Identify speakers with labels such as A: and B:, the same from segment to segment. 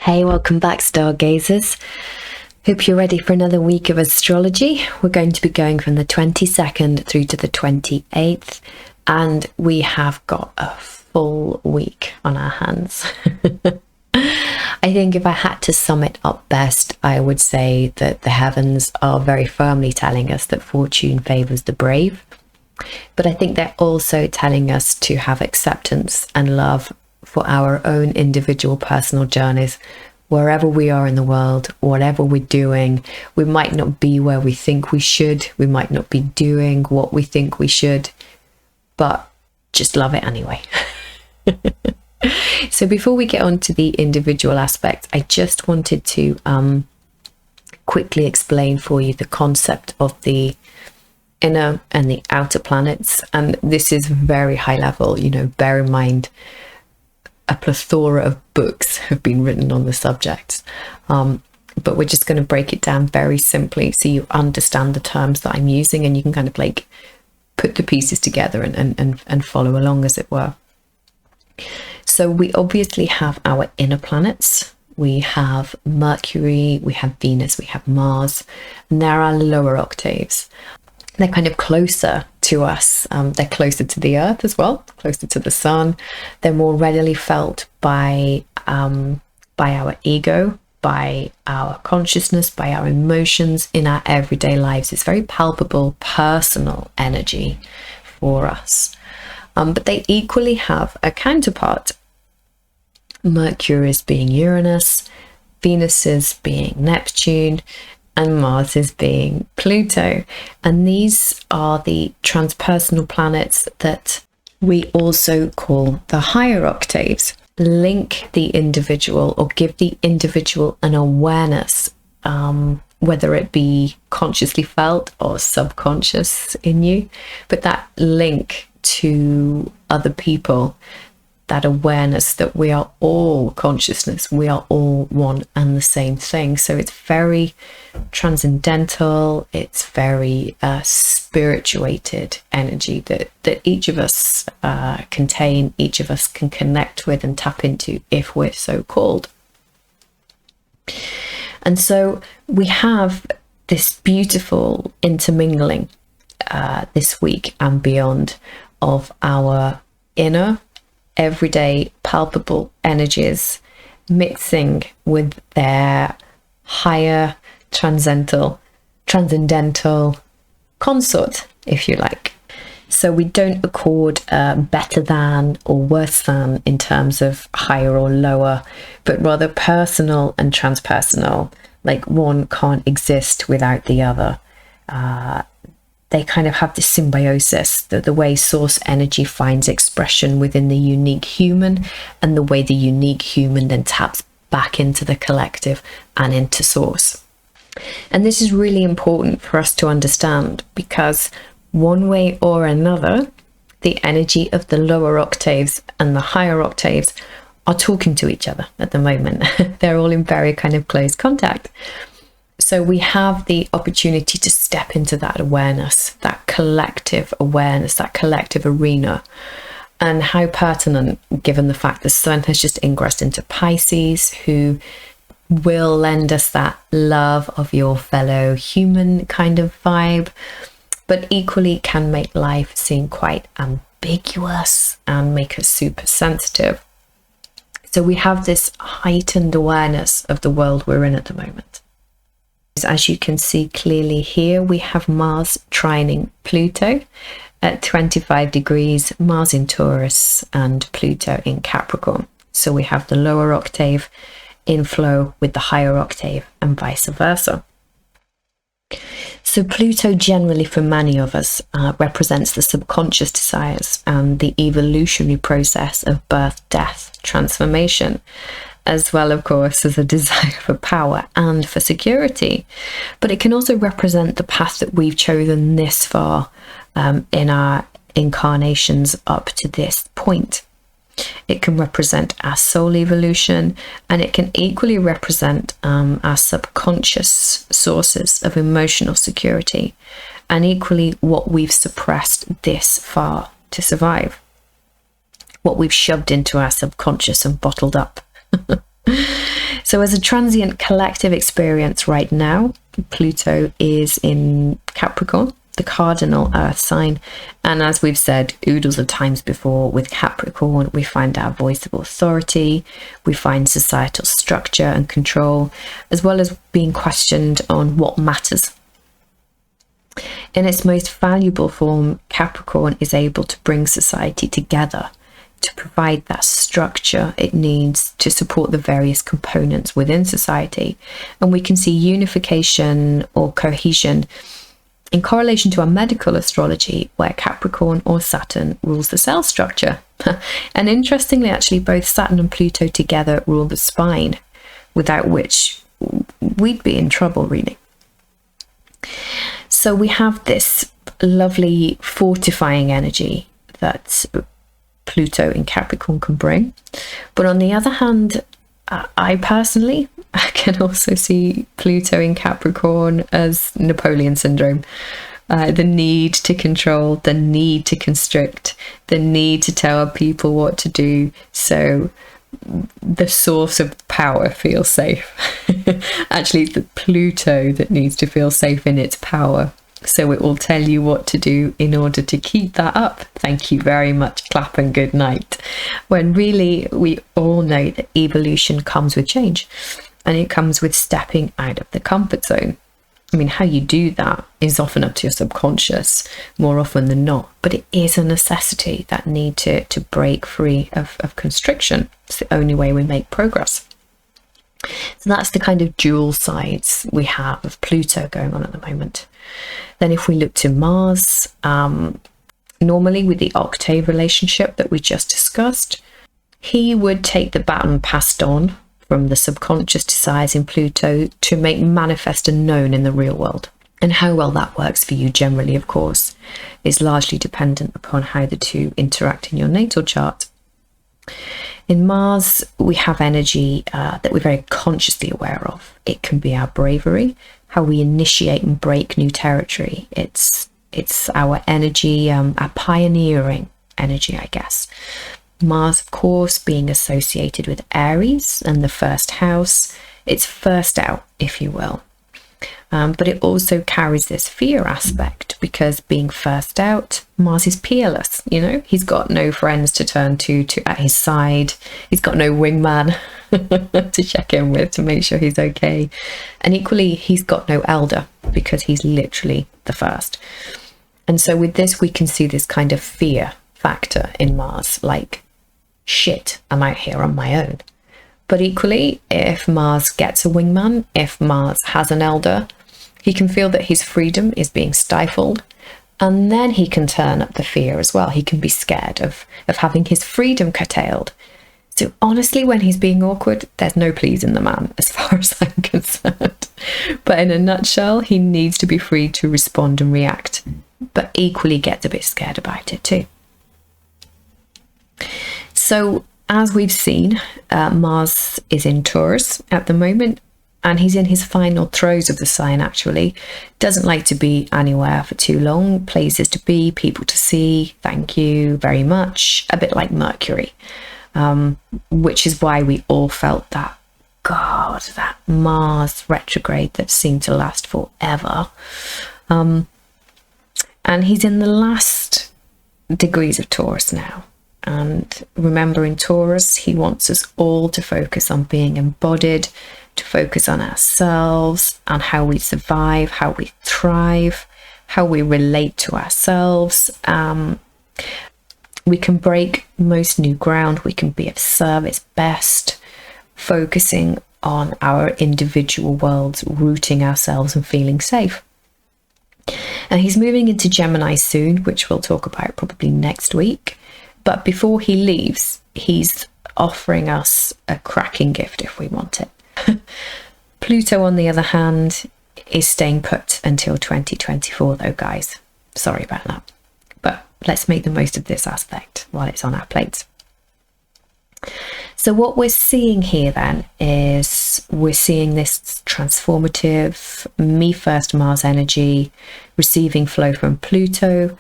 A: Hey, welcome back, stargazers. Hope you're ready for another week of astrology. We're going to be going from the 22nd through to the 28th, and we have got a full week on our hands. I think if I had to sum it up best, I would say that the heavens are very firmly telling us that fortune favors the brave. But I think they're also telling us to have acceptance and love for our own individual personal journeys. Wherever we are in the world, whatever we're doing, we might not be where we think we should. We might not be doing what we think we should, but just love it anyway. So before we get on to the individual aspects, I just wanted to quickly explain for you the concept of the inner and the outer planets. And this is very high level, bear in mind a plethora of books have been written on the subject. But we're just going to break it down very simply so you understand the terms that I'm using and you can kind of like put the pieces together and follow along, as it were. So we obviously have our inner planets. We have Mercury, we have Venus, we have Mars, and they're our lower octaves. They're kind of closer to us. They're closer to the earth as well, closer to the sun. They're more readily felt by our ego, by our consciousness, by our emotions in our everyday lives. It's very palpable, personal energy for us. But they equally have a counterpart. Mercury is being Uranus, Venus is being Neptune, and Mars is being Pluto. And these are the transpersonal planets that we also call the higher octaves. Link the individual or give the individual an awareness, whether it be consciously felt or subconscious in you, but that link to other people, that awareness that we are all consciousness, we are all one and the same thing. So it's very transcendental, it's very spirituated energy that each of us contain, each of us can connect with and tap into if we're so called. And so we have this beautiful intermingling this week and beyond of our inner everyday palpable energies mixing with their higher transcendental consort, if you like. So we don't accord better than or worse than in terms of higher or lower, but rather personal and transpersonal, like one can't exist without the other. They kind of have this symbiosis, the way source energy finds expression within the unique human, and the way the unique human then taps back into the collective and into source. And this is really important for us to understand, because one way or another, the energy of the lower octaves and the higher octaves are talking to each other at the moment. They're all in very kind of close contact. So we have the opportunity to step into that awareness, that collective awareness, that collective arena. And how pertinent, given the fact the sun has just ingressed into Pisces, who will lend us that love of your fellow human kind of vibe, but equally can make life seem quite ambiguous and make us super sensitive. So we have this heightened awareness of the world we're in at the moment. As you can see clearly here, we have Mars trining Pluto at 25 degrees, Mars in Taurus and Pluto in Capricorn. So we have the lower octave in flow with the higher octave and vice versa. So Pluto generally for many of us represents the subconscious desires and the evolutionary process of birth, death, transformation, as well, of course, as a desire for power and for security. But it can also represent the path that we've chosen this far in our incarnations up to this point. It can represent our soul evolution, and it can equally represent our subconscious sources of emotional security, and equally what we've suppressed this far to survive, what we've shoved into our subconscious and bottled up. So as a transient collective experience right now, Pluto is in Capricorn, the cardinal earth sign. And as we've said oodles of times before, with Capricorn, we find our voice of authority, we find societal structure and control, as well as being questioned on what matters. In its most valuable form, Capricorn is able to bring society together, to provide that structure it needs to support the various components within society. And we can see unification or cohesion in correlation to our medical astrology, where Capricorn or Saturn rules the cell structure. And interestingly, actually, both Saturn and Pluto together rule the spine, without which we'd be in trouble, really. So we have this lovely fortifying energy that Pluto in Capricorn can bring. But on the other hand, I personally can also see Pluto in Capricorn as Napoleon syndrome. The need to control, the need to constrict, the need to tell people what to do so the source of power feels safe. Actually, it's the Pluto that needs to feel safe in its power. So it will tell you what to do in order to keep that up. Thank you very much, clap and good night. When really we all know that evolution comes with change, and it comes with stepping out of the comfort zone. I mean, how you do that is often up to your subconscious, more often than not, but it is a necessity, that need to break free of constriction. It's the only way we make progress. So that's the kind of dual sides we have of Pluto going on at the moment. Then if we look to Mars, normally with the octave relationship that we just discussed, he would take the baton passed on from the subconscious desires in Pluto to make manifest and known in the real world. And how well that works for you generally, of course, is largely dependent upon how the two interact in your natal chart. In Mars, we have energy that we're very consciously aware of. It can be our bravery, how we initiate and break new territory. It's our energy, our pioneering energy, I guess. Mars, of course, being associated with Aries and the first house. It's first out, if you will. But it also carries this fear aspect, because being first out, Mars is peerless, you know? He's got no friends to turn to at his side. He's got no wingman to check in with to make sure he's okay. And equally, he's got no elder, because he's literally the first. And so with this, we can see this kind of fear factor in Mars, like, shit, I'm out here on my own. But equally, if Mars gets a wingman, if Mars has an elder, he can feel that his freedom is being stifled, and then he can turn up the fear as well. He can be scared of having his freedom curtailed. So honestly, when he's being awkward, there's no pleasing the man as far as I'm concerned. But in a nutshell, he needs to be free to respond and react, but equally gets a bit scared about it too. So as we've seen, Mars is in Taurus at the moment, and he's in his final throes of the sign, actually. Doesn't like to be anywhere for too long. Places to be, people to see, thank you very much. A bit like Mercury, which is why we all felt that, God, that Mars retrograde that seemed to last forever. And he's in the last degrees of Taurus now. And remember, in Taurus, he wants us all to focus on being embodied, to focus on ourselves, on how we survive, how we thrive, how we relate to ourselves. We can break most new ground. We can be of service best, focusing on our individual worlds, rooting ourselves and feeling safe. And he's moving into Gemini soon, which we'll talk about probably next week. But before he leaves, he's offering us a cracking gift if we want it. Pluto, on the other hand, is staying put until 2024 though, guys. Sorry about that. But let's make the most of this aspect while it's on our plates. So what we're seeing here then is we're seeing this transformative me first Mars energy receiving flow from Pluto,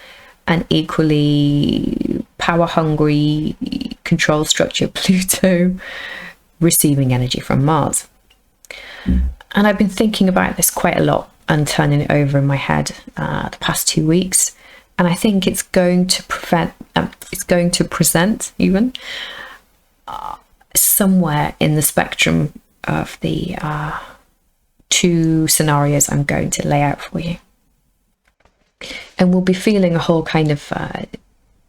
A: and equally power hungry control structure Pluto receiving energy from Mars. And I've been thinking about this quite a lot and turning it over in my head the past 2 weeks. And I think it's going to present even somewhere in the spectrum of the 2 scenarios I'm going to lay out for you. And we'll be feeling a whole kind of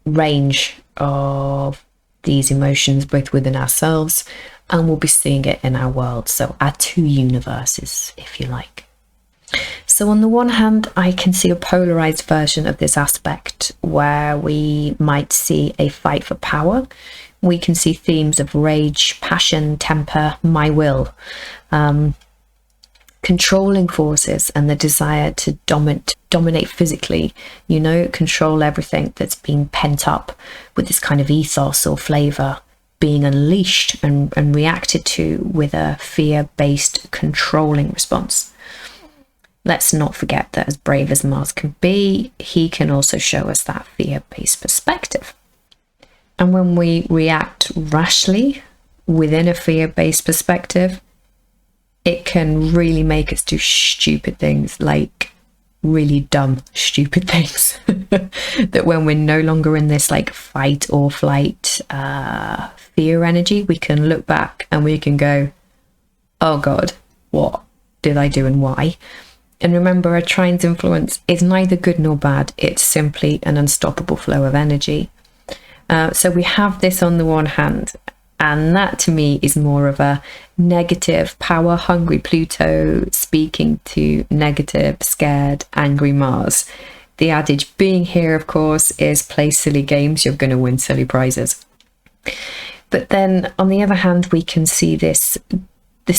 A: range of these emotions, both within ourselves, and we'll be seeing it in our world. So our 2 universes, if you like. So on the one hand, I can see a polarized version of this aspect where we might see a fight for power. We can see themes of rage, passion, temper, my will, controlling forces, and the desire to dominate physically, control everything that's been pent up with this kind of ethos or flavor being unleashed and reacted to with a fear-based controlling response. Let's not forget that as brave as Mars can be, he can also show us that fear-based perspective. And when we react rashly within a fear-based perspective, it can really make us do stupid things, like really dumb, stupid things. That when we're no longer in this like fight or flight fear energy, we can look back and we can go, oh God, what did I do and why? And remember, a trine's influence is neither good nor bad. It's simply an unstoppable flow of energy. So we have this on the one hand, and that to me is more of a negative, power-hungry Pluto speaking to negative, scared, angry Mars. The adage being here, of course, is play silly games, you're going to win silly prizes. But then, on the other hand, we can see this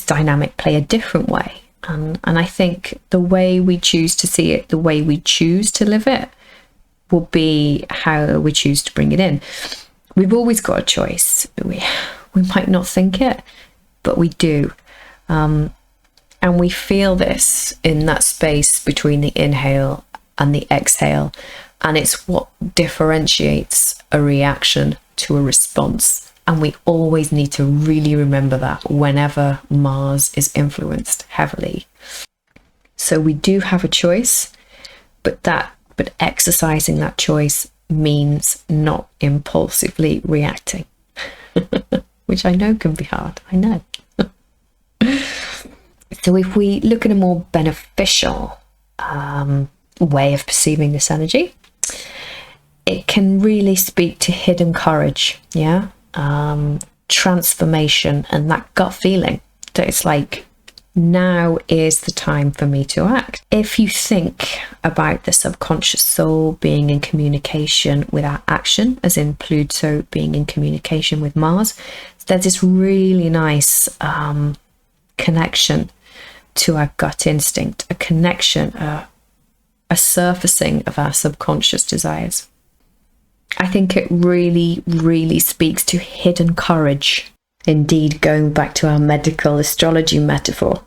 A: dynamic play a different way. And I think the way we choose to see it, the way we choose to live it, will be how we choose to bring it in. We've always got a choice. We might not think it, but we do. And we feel this in that space between the inhale and the exhale. And it's what differentiates a reaction to a response. And we always need to really remember that whenever Mars is influenced heavily. So we do have a choice, but exercising that choice means not impulsively reacting, which I know can be hard. I know. So if we look at a more beneficial way of perceiving this energy, it can really speak to hidden courage, transformation, and that gut feeling that it's like, now is the time for me to act. If you think about the subconscious soul being in communication with our action, as in Pluto being in communication with Mars, there's this really nice connection to our gut instinct, a connection, a surfacing of our subconscious desires. I think it really, really speaks to hidden courage. Indeed, going back to our medical astrology metaphor,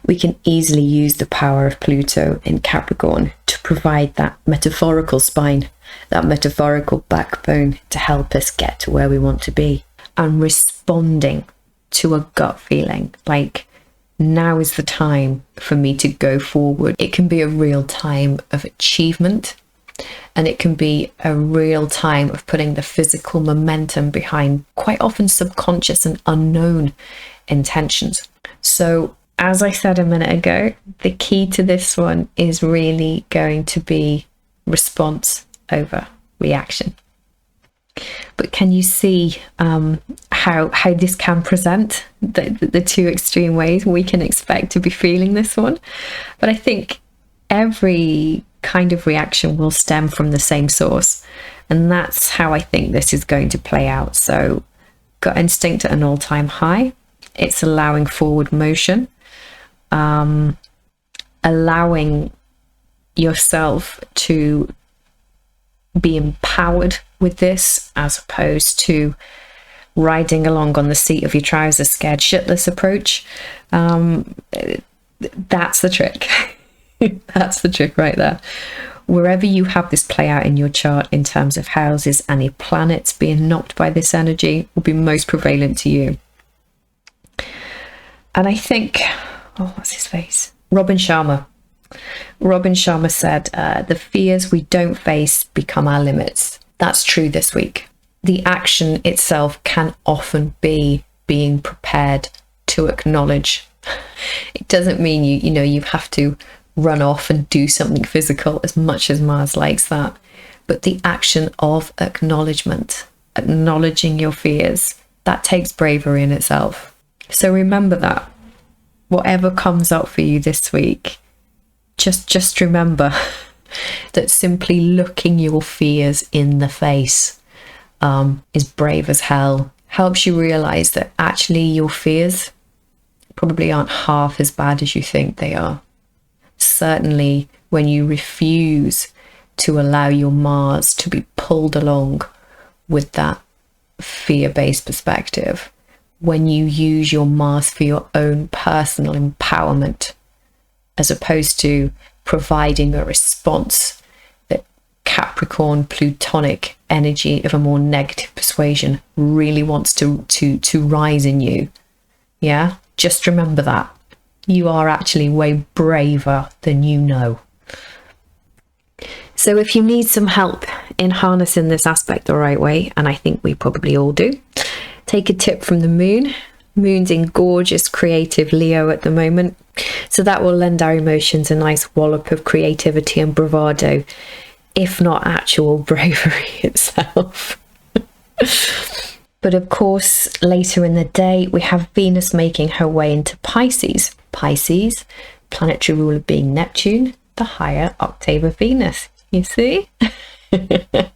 A: we can easily use the power of Pluto in Capricorn to provide that metaphorical spine, that metaphorical backbone to help us get to where we want to be. And responding to a gut feeling, like, now is the time for me to go forward. It can be a real time of achievement, and it can be a real time of putting the physical momentum behind quite often subconscious and unknown intentions. So, as I said a minute ago, the key to this one is really going to be response over reaction. But can you see how this can present the 2 extreme ways we can expect to be feeling this one? But I think every kind of reaction will stem from the same source, and that's how I think this is going to play out. So gut instinct at an all-time high, it's allowing forward motion, allowing yourself to be empowered with this, as opposed to riding along on the seat of your trousers scared shitless approach. That's the trick. That's the trick right there. Wherever you have this play out in your chart in terms of houses, any planets being knocked by this energy will be most prevalent to you. And I think, oh, what's his face? Robin Sharma. Robin Sharma said, the fears we don't face become our limits. That's true this week. The action itself can often be being prepared to acknowledge. It doesn't mean you have to run off and do something physical, as much as Mars likes that. But the action of acknowledgement, acknowledging your fears, that takes bravery in itself. So remember that. Whatever comes up for you this week, just remember that simply looking your fears in the face is brave as hell. Helps you realize that actually your fears probably aren't half as bad as you think they are. Certainly when you refuse to allow your Mars to be pulled along with that fear-based perspective, when you use your Mars for your own personal empowerment, as opposed to providing a response that Capricorn plutonic energy of a more negative persuasion really wants to rise in you. Yeah, just remember that. You are actually way braver than you know. So if you need some help in harnessing this aspect the right way, and I think we probably all do, take a tip from the moon. Moon's in gorgeous creative Leo at the moment, so that will lend our emotions a nice wallop of creativity and bravado, if not actual bravery itself. But of course, later in the day, we have Venus making her way into Pisces. Pisces, planetary ruler being Neptune, the higher octave of Venus. You see? But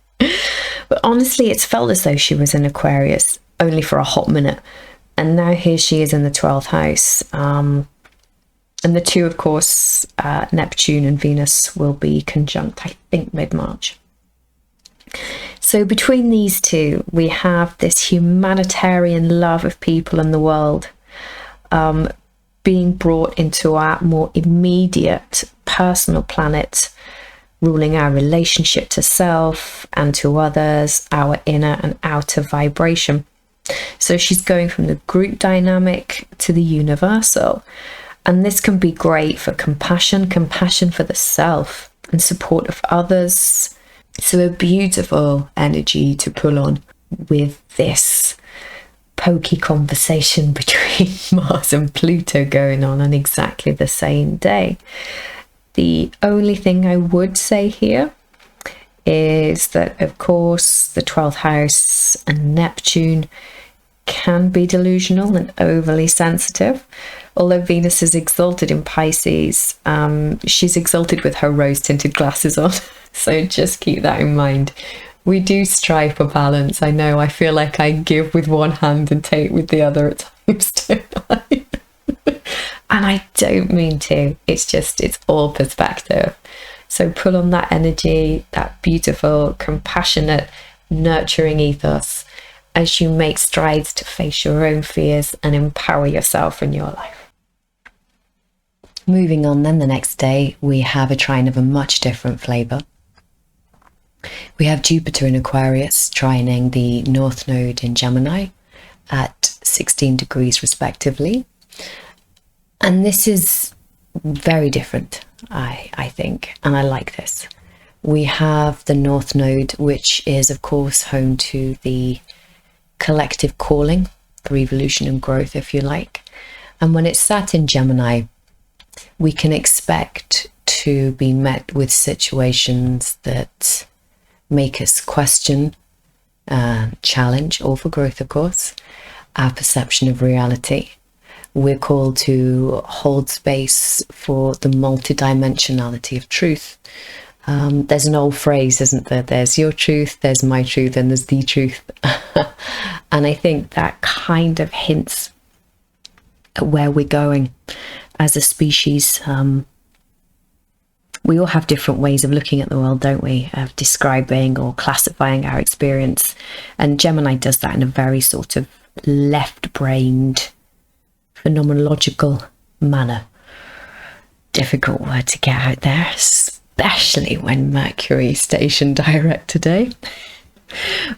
A: honestly, it's felt as though she was in Aquarius only for a hot minute. And now here she is in the 12th house. And the two, of course, Neptune and Venus will be conjunct, I think, mid-March. So between these two, we have this humanitarian love of people and the world being brought into our more immediate personal planet, ruling our relationship to self and to others, our inner and outer vibration. So she's going from the group dynamic to the universal. And this can be great for compassion for the self and support of others. So a beautiful energy to pull on with this pokey conversation between Mars and Pluto going on exactly the same day. The only thing I would say here is that, of course, the 12th house and Neptune can be delusional and overly sensitive. Although Venus is exalted in Pisces, she's exalted with her rose-tinted glasses on. So just keep that in mind. We do strive for balance. I know, I feel like I give with one hand and take with the other at times, don't I? And I don't mean to. It's all perspective. So pull on that energy, that beautiful, compassionate, nurturing ethos as you make strides to face your own fears and empower yourself in your life. Moving on then, the next day, we have a trine of a much different flavour. We have Jupiter in Aquarius trining the North Node in Gemini at 16 degrees respectively. And this is very different, I think, and I like this. We have the North Node, which is, of course, home to the collective calling, the revolution and growth, if you like. And when it's sat in Gemini, we can expect to be met with situations that make us question, challenge, all for growth, of course, our perception of reality. We're called to hold space for the multidimensionality of truth. There's an old phrase, isn't there? There's your truth, there's my truth, and there's the truth. And I think that kind of hints at where we're going as a species. We all have different ways of looking at the world, don't we? Of describing or classifying our experience. And Gemini does that in a very sort of left-brained, phenomenological manner. Difficult word to get out there, especially when Mercury stationed direct today.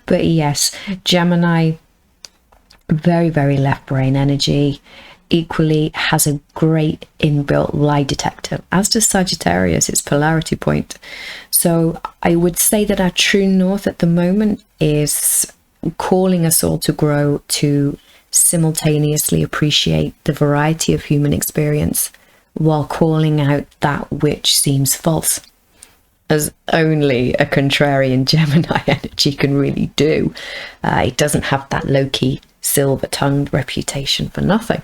A: But yes, Gemini, very, very left brain energy. equally has a great inbuilt lie detector, as does Sagittarius, its polarity point. So I would say that our true north at the moment is calling us all to grow, to simultaneously appreciate the variety of human experience while calling out that which seems false, as only a contrarian Gemini energy can really do. It doesn't have that low-key silver-tongued reputation for nothing.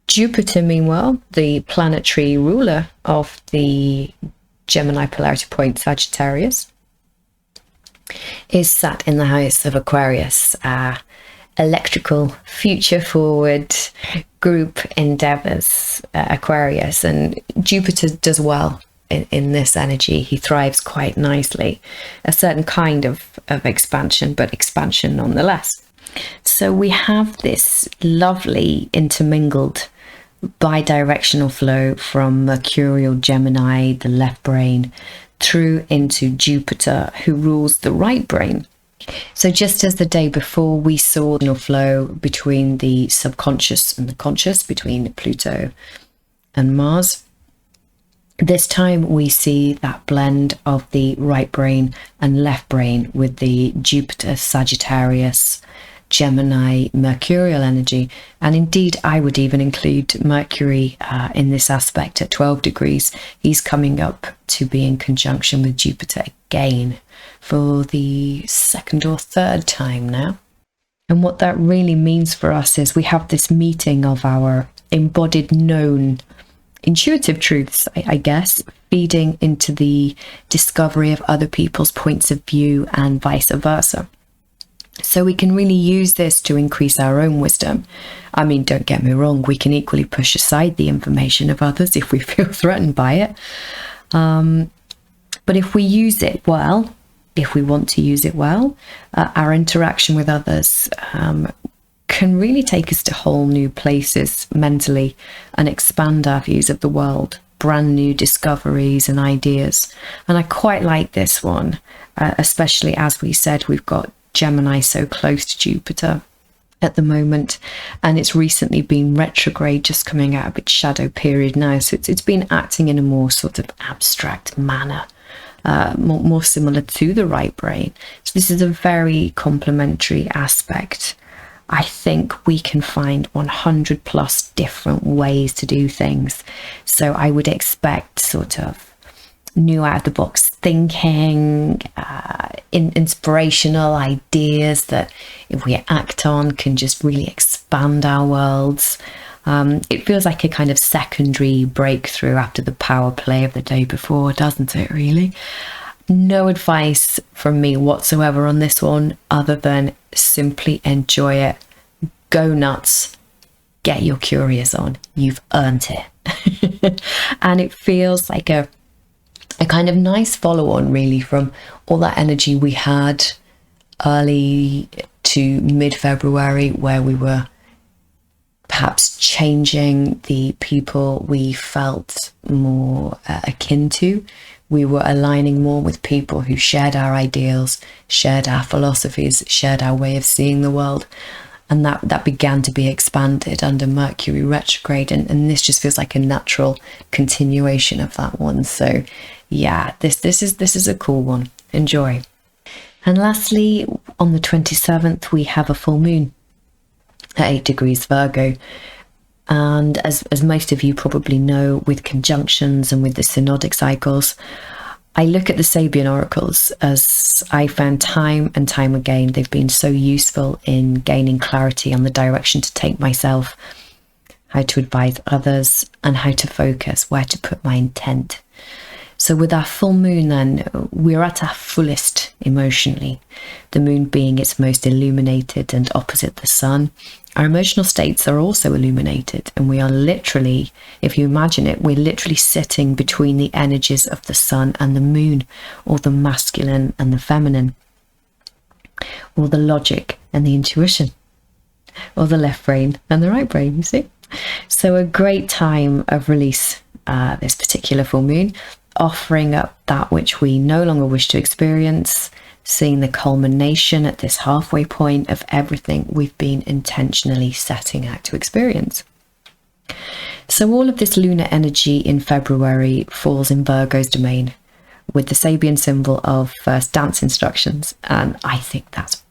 A: Jupiter, meanwhile, the planetary ruler of the Gemini polarity point Sagittarius, is sat in the house of Aquarius, electrical, future forward group endeavors, Aquarius. And Jupiter does well in this energy. He thrives quite nicely. A certain kind of expansion, but expansion nonetheless. So we have this lovely intermingled bi-directional flow from Mercurial Gemini, the left brain, through into Jupiter, who rules the right brain. So just as the day before we saw the flow between the subconscious and the conscious, between Pluto and Mars, this time we see that blend of the right brain and left brain with the Jupiter, Sagittarius, Gemini, Mercurial energy. And indeed, I would even include Mercury in this aspect at 12 degrees. He's coming up to be in conjunction with Jupiter again for the second or third time now. And what that really means for us is we have this meeting of our embodied known intuitive truths, I guess, feeding into the discovery of other people's points of view and vice versa. So we can really use this to increase our own wisdom. I mean, don't get me wrong, we can equally push aside the information of others if we feel threatened by it. But if we use it well, if we want to use it well, our interaction with others can really take us to whole new places mentally and expand our views of the world, brand new discoveries and ideas. And I quite like this one, especially as we said, we've got Gemini so close to Jupiter at the moment, and it's recently been retrograde, just coming out of its shadow period now. So it's been acting in a more sort of abstract manner, more similar to the right brain. So this is a very complementary aspect. I think we can find 100 plus different ways to do things. So I would expect sort of new out of the box thinking, inspirational ideas that if we act on can just really expand our worlds. It feels like a kind of secondary breakthrough after the power play of the day before, doesn't it really? No advice from me whatsoever on this one, other than simply enjoy it, go nuts, get your curious on, you've earned it. And it feels like a kind of nice follow-on really from all that energy we had early to mid-February, where we were perhaps changing the people we felt more akin to. We were aligning more with people who shared our ideals, shared our philosophies, shared our way of seeing the world. And that began to be expanded under Mercury retrograde, and this just feels like a natural continuation of that one. So yeah, this is a cool one. Enjoy. And lastly, on the 27th, we have a full moon at 8 degrees Virgo. And as most of you probably know, with conjunctions and with the synodic cycles, I look at the Sabian oracles, as I found time and time again they've been so useful in gaining clarity on the direction to take myself, how to advise others, and how to focus, where to put my intent. So with our full moon then, we're at our fullest emotionally, the moon being its most illuminated and opposite the sun. Our emotional states are also illuminated, and we are literally, if you imagine it, we're literally sitting between the energies of the sun and the moon, or the masculine and the feminine, or the logic and the intuition, or the left brain and the right brain, you see? So a great time of release, this particular full moon, offering up that which we no longer wish to experience, seeing the culmination at this halfway point of everything we've been intentionally setting out to experience. So all of this lunar energy in February falls in Virgo's domain, with the Sabian symbol of first dance instructions. And I think that's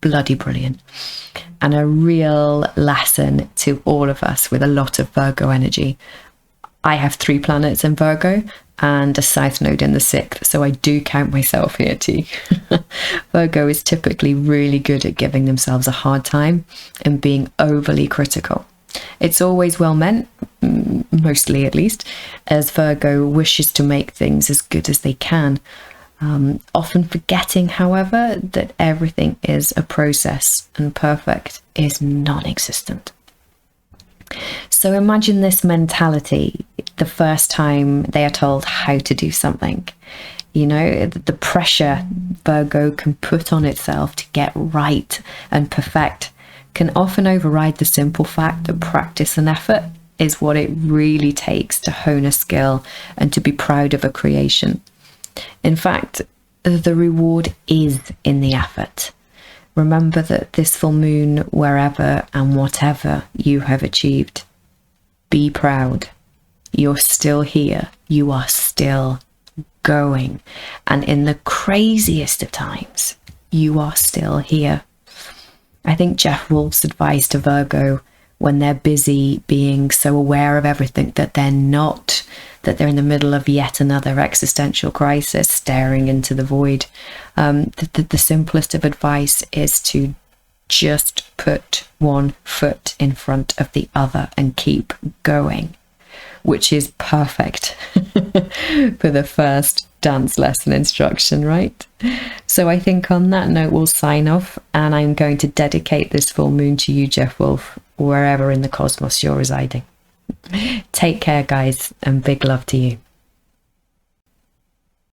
A: bloody brilliant. And a real lesson to all of us with a lot of Virgo energy. I have 3 planets in Virgo and a South Node in the 6th, so I do count myself here too. Virgo is typically really good at giving themselves a hard time and being overly critical. It's always well meant, mostly at least, as Virgo wishes to make things as good as they can, often forgetting, however, that everything is a process and perfect is non-existent. So imagine this mentality the first time they are told how to do something. You know, the pressure Virgo can put on itself to get right and perfect can often override the simple fact that practice and effort is what it really takes to hone a skill and to be proud of a creation. In fact, the reward is in the effort. Remember that this full moon, wherever and whatever you have achieved, be proud. You're still here. You are still going. And in the craziest of times, you are still here. I think Jeff Wolf's advice to Virgo when they're busy being so aware of everything that they're not, that they're in the middle of yet another existential crisis, staring into the void. The simplest of advice is to just put one foot in front of the other and keep going, which is perfect for the first dance lesson instruction, right? So I think on that note, we'll sign off, and I'm going to dedicate this full moon to you, Jeff Wolf, wherever in the cosmos you're residing. Take care, guys, and big love to you.